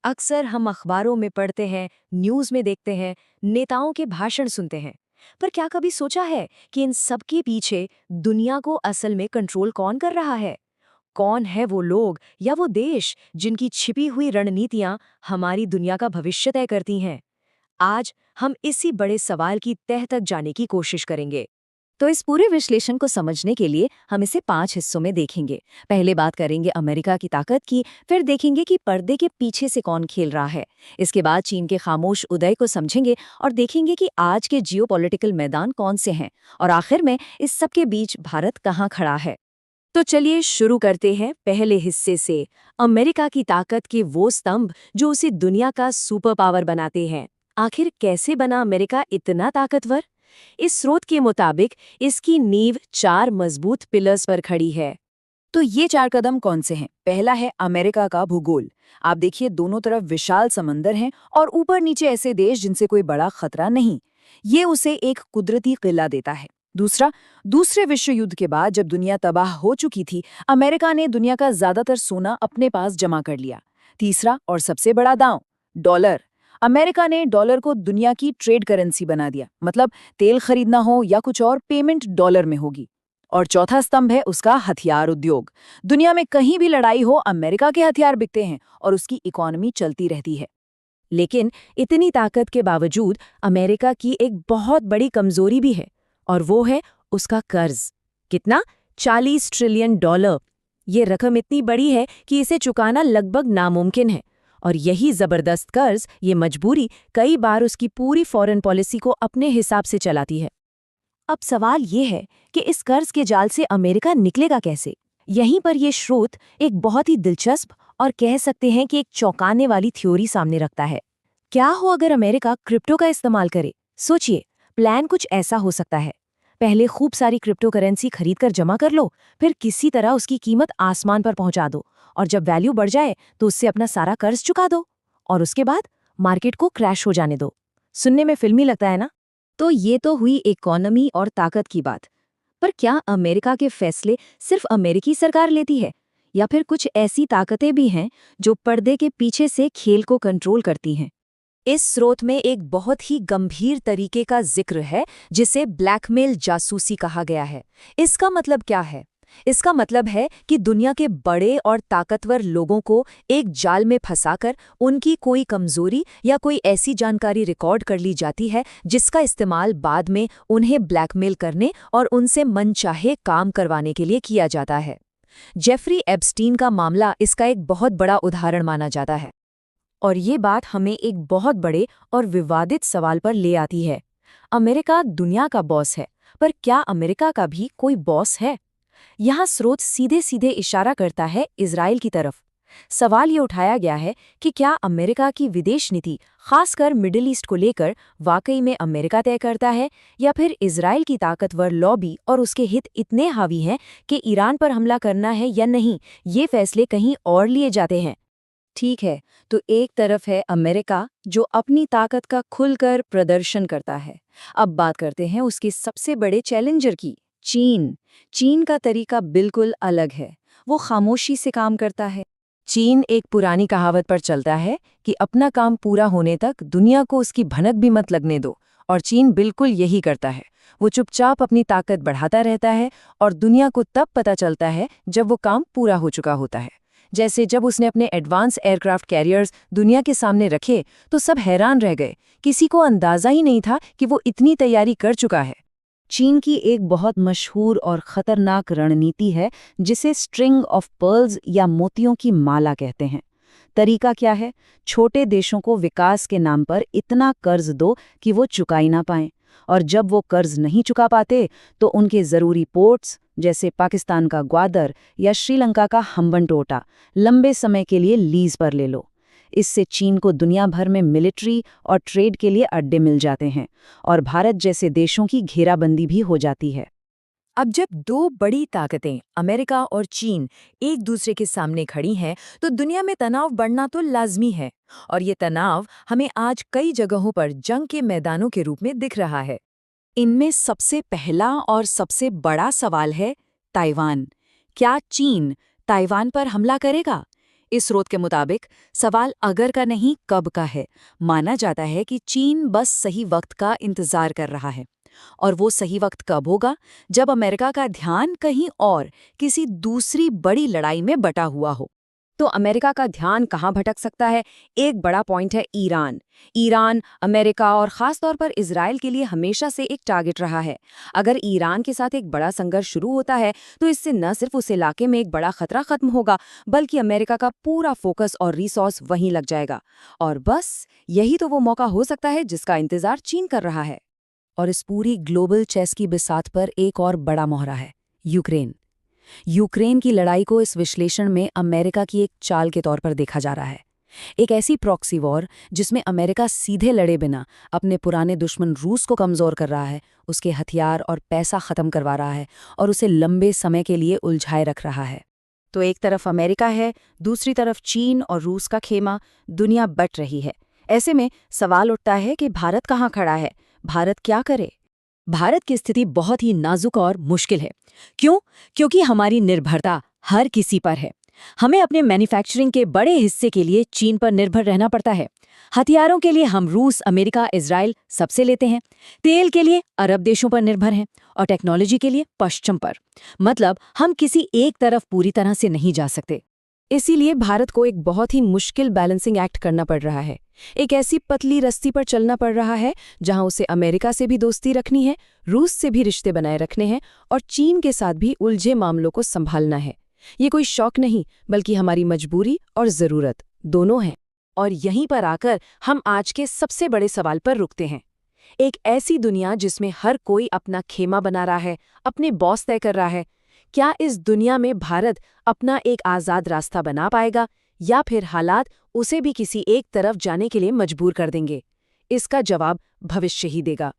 अक्सर हम अखबारों में पढ़ते हैं, न्यूज़ में देखते हैं, नेताओं के भाषण सुनते हैं। पर क्या कभी सोचा है कि इन सब के पीछे दुनिया को असल में कंट्रोल कौन कर रहा है? कौन है वो लोग या वो देश जिनकी छिपी हुई रणनीतियां हमारी दुनिया का भविष्य तय करती हैं? आज हम इसी बड़े सवाल की तह तक जाने की कोशिश करेंगे। तो इस पूरे विश्लेषण को समझने के लिए हम इसे 5 हिस्सों में देखेंगे। पहले बात करेंगे अमेरिका की ताकत की, फिर देखेंगे कि पर्दे के पीछे से कौन खेल रहा है। इसके बाद चीन के खामोश उदय को समझेंगे और देखेंगे कि आज के जियोपॉलिटिकल मैदान कौन से हैं। और आखिर में इस सब के बीच भारत कहाँ खड़ा है। तो चलिए शुरू करते हैं पहले हिस्से से, अमेरिका की ताकत के वो स्तंभ जो उसे दुनिया का सुपर पावर बनाते हैं। आखिर कैसे बना अमेरिका इतना ताकतवर? इस स्रोत के मुताबिक इसकी नींव 4 मजबूत पिलर्स पर खड़ी है। तो ये 4 कदम कौन से हैं? पहला है अमेरिका का भूगोल। आप देखिए, दोनों तरफ विशाल समंदर हैं और ऊपर नीचे ऐसे देश जिनसे कोई बड़ा खतरा नहीं। ये उसे एक कुदरती किला देता है। दूसरा, दूसरे विश्व युद्ध के बाद जब दुनिया तबाह हो चुकी थी, अमेरिका ने दुनिया का ज्यादातर सोना अपने पास जमा कर लिया। तीसरा और सबसे बड़ा दांव, डॉलर। अमेरिका ने डॉलर को दुनिया की ट्रेड करेंसी बना दिया। मतलब तेल खरीदना हो या कुछ और, पेमेंट डॉलर में होगी। और चौथा स्तंभ है उसका हथियार उद्योग। दुनिया में कहीं भी लड़ाई हो, अमेरिका के हथियार बिकते हैं और उसकी इकोनॉमी चलती रहती है। लेकिन इतनी ताकत के बावजूद अमेरिका की एक बहुत बड़ी कमजोरी भी है, और वो है उसका कर्ज। कितना? 40 ट्रिलियन डॉलर। ये रकम इतनी बड़ी है कि इसे चुकाना लगभग नामुमकिन है। और यही जबरदस्त कर्ज, ये मजबूरी कई बार उसकी पूरी फॉरेन पॉलिसी को अपने हिसाब से चलाती है। अब सवाल ये है कि इस कर्ज के जाल से अमेरिका निकलेगा कैसे? यहीं पर यह स्रोत एक बहुत ही दिलचस्प और कह सकते हैं कि एक चौंकाने वाली थ्योरी सामने रखता है। क्या हो अगर अमेरिका क्रिप्टो का इस्तेमाल करे? सोचिए, प्लान कुछ ऐसा हो सकता है। पहले खूब सारी क्रिप्टो करेंसी खरीद कर जमा कर लो, फिर किसी तरह उसकी कीमत आसमान पर पहुंचा दो, और जब वैल्यू बढ़ जाए तो उससे अपना सारा कर्ज चुका दो, और उसके बाद मार्केट को क्रैश हो जाने दो। सुनने में फिल्मी लगता है ना? तो ये तो हुई इकोनॉमी और ताकत की बात। पर क्या अमेरिका के फैसले सिर्फ अमेरिकी सरकार लेती है, या फिर कुछ ऐसी ताकतें भी हैं जो पर्दे के पीछे से खेल को कंट्रोल करती हैं? इस स्रोत में एक बहुत ही गंभीर तरीके का जिक्र है जिसे ब्लैकमेल जासूसी कहा गया है। इसका मतलब क्या है? इसका मतलब है कि दुनिया के बड़े और ताकतवर लोगों को एक जाल में फंसाकर उनकी कोई कमजोरी या कोई ऐसी जानकारी रिकॉर्ड कर ली जाती है जिसका इस्तेमाल बाद में उन्हें ब्लैकमेल करने और उनसे मनचाहे काम करवाने के लिए किया जाता है। जेफरी एप्स्टीन का मामला इसका एक बहुत बड़ा उदाहरण माना जाता है। और ये बात हमें एक बहुत बड़े और विवादित सवाल पर ले आती है। अमेरिका दुनिया का बॉस है, पर क्या अमेरिका का भी कोई बॉस है? यहाँ स्रोत सीधे सीधे इशारा करता है इजराइल की तरफ। सवाल ये उठाया गया है कि क्या अमेरिका की विदेश नीति, खासकर मिडिल ईस्ट को लेकर, वाकई में अमेरिका तय करता है, या फिर इजराइल की ताकतवर लॉबी और उसके हित इतने हावी हैं कि ईरान पर हमला करना है या नहीं, ये फैसले कहीं और लिए जाते हैं। ठीक है, तो एक तरफ है अमेरिका जो अपनी ताकत का खुलकर प्रदर्शन करता है। अब बात करते हैं उसके सबसे बड़े चैलेंजर की, चीन। चीन का तरीका बिल्कुल अलग है। वो खामोशी से काम करता है। चीन एक पुरानी कहावत पर चलता है कि अपना काम पूरा होने तक दुनिया को उसकी भनक भी मत लगने दो, और चीन बिल्कुल यही करता है। वो चुपचाप अपनी ताकत बढ़ाता रहता है और दुनिया को तब पता चलता है जब वो काम पूरा हो चुका होता है। जैसे जब उसने अपने एडवांस एयरक्राफ्ट कैरियर्स दुनिया के सामने रखे तो सब हैरान रह गए। किसी को अंदाजा ही नहीं था कि वो इतनी तैयारी कर चुका है। चीन की एक बहुत मशहूर और खतरनाक रणनीति है जिसे स्ट्रिंग ऑफ पर्ल्स या मोतियों की माला कहते हैं। तरीका क्या है? छोटे देशों को विकास के नाम पर इतना कर्ज दो कि वो चुका ही ना पाएं, और जब वो कर्ज नहीं चुका पाते तो उनके ज़रूरी पोर्ट्स जैसे पाकिस्तान का ग्वादर या श्रीलंका का हम्बनटोटा लंबे समय के लिए लीज पर ले लो। इससे चीन को दुनिया भर में मिलिट्री और ट्रेड के लिए अड्डे मिल जाते हैं, और भारत जैसे देशों की घेराबंदी भी हो जाती है। अब जब दो बड़ी ताकतें, अमेरिका और चीन, एक दूसरे के सामने खड़ी हैं, तो दुनिया में तनाव बढ़ना तो लाजमी है। और ये तनाव हमें आज कई जगहों पर जंग के मैदानों के रूप में दिख रहा है। इनमें सबसे पहला और सबसे बड़ा सवाल है ताइवान। क्या चीन ताइवान पर हमला करेगा? इस स्रोत के मुताबिक सवाल अगर का नहीं कब का है। माना जाता है कि चीन बस सही वक्त का इंतजार कर रहा है। और वो सही वक्त कब होगा? जब अमेरिका का ध्यान कहीं और किसी दूसरी बड़ी लड़ाई में बटा हुआ हो। तो अमेरिका का ध्यान कहाँ भटक सकता है? एक बड़ा पॉइंट है ईरान। ईरान अमेरिका और ख़ास तौर पर इजराइल के लिए हमेशा से एक टारगेट रहा है। अगर ईरान के साथ एक बड़ा संघर्ष शुरू होता है तो इससे न सिर्फ उस इलाके में एक बड़ा खतरा खत्म होगा, बल्कि अमेरिका का पूरा फोकस और रिसोर्स वहीं लग जाएगा। और बस यही तो वो मौका हो सकता है जिसका इंतजार चीन कर रहा है। और इस पूरी ग्लोबल चेस की बिसात पर एक और बड़ा मोहरा है, यूक्रेन। यूक्रेन की लड़ाई को इस विश्लेषण में अमेरिका की एक चाल के तौर पर देखा जा रहा है। एक ऐसी प्रॉक्सी वॉर जिसमें अमेरिका सीधे लड़े बिना अपने पुराने दुश्मन रूस को कमज़ोर कर रहा है, उसके हथियार और पैसा ख़त्म करवा रहा है और उसे लंबे समय के लिए उलझाए रख रहा है। तो एक तरफ अमेरिका है, दूसरी तरफ चीन और रूस का खेमा, दुनिया बट रही है। ऐसे में सवाल उठता है कि भारत कहाँ खड़ा है? भारत क्या करे? भारत की स्थिति बहुत ही नाजुक और मुश्किल है। क्यों? क्योंकि हमारी निर्भरता हर किसी पर है। हमें अपने मैन्युफैक्चरिंग के बड़े हिस्से के लिए चीन पर निर्भर रहना पड़ता है। हथियारों के लिए हम रूस, अमेरिका, इजराइल सबसे लेते हैं। तेल के लिए अरब देशों पर निर्भर हैं और टेक्नोलॉजी के लिए पश्चिम पर। मतलब हम किसी एक तरफ पूरी तरह से नहीं जा सकते। इसीलिए भारत को एक बहुत ही मुश्किल बैलेंसिंग एक्ट करना पड़ रहा है। एक ऐसी पतली रस्सी पर चलना पड़ रहा है जहां उसे अमेरिका से भी दोस्ती रखनी है, रूस से भी रिश्ते बनाए रखने हैं और चीन के साथ भी उलझे मामलों को संभालना है। ये कोई शौक नहीं, बल्कि हमारी मजबूरी और ज़रूरत दोनों हैं। और यहीं पर आकर हम आज के सबसे बड़े सवाल पर रुकते हैं। एक ऐसी दुनिया जिसमें हर कोई अपना खेमा बना रहा है, अपने बॉस तय कर रहा है। क्या इस दुनिया में भारत अपना एक आज़ाद रास्ता बना पाएगा या फिर हालात उसे भी किसी एक तरफ जाने के लिए मजबूर कर देंगे? इसका जवाब भविष्य ही देगा।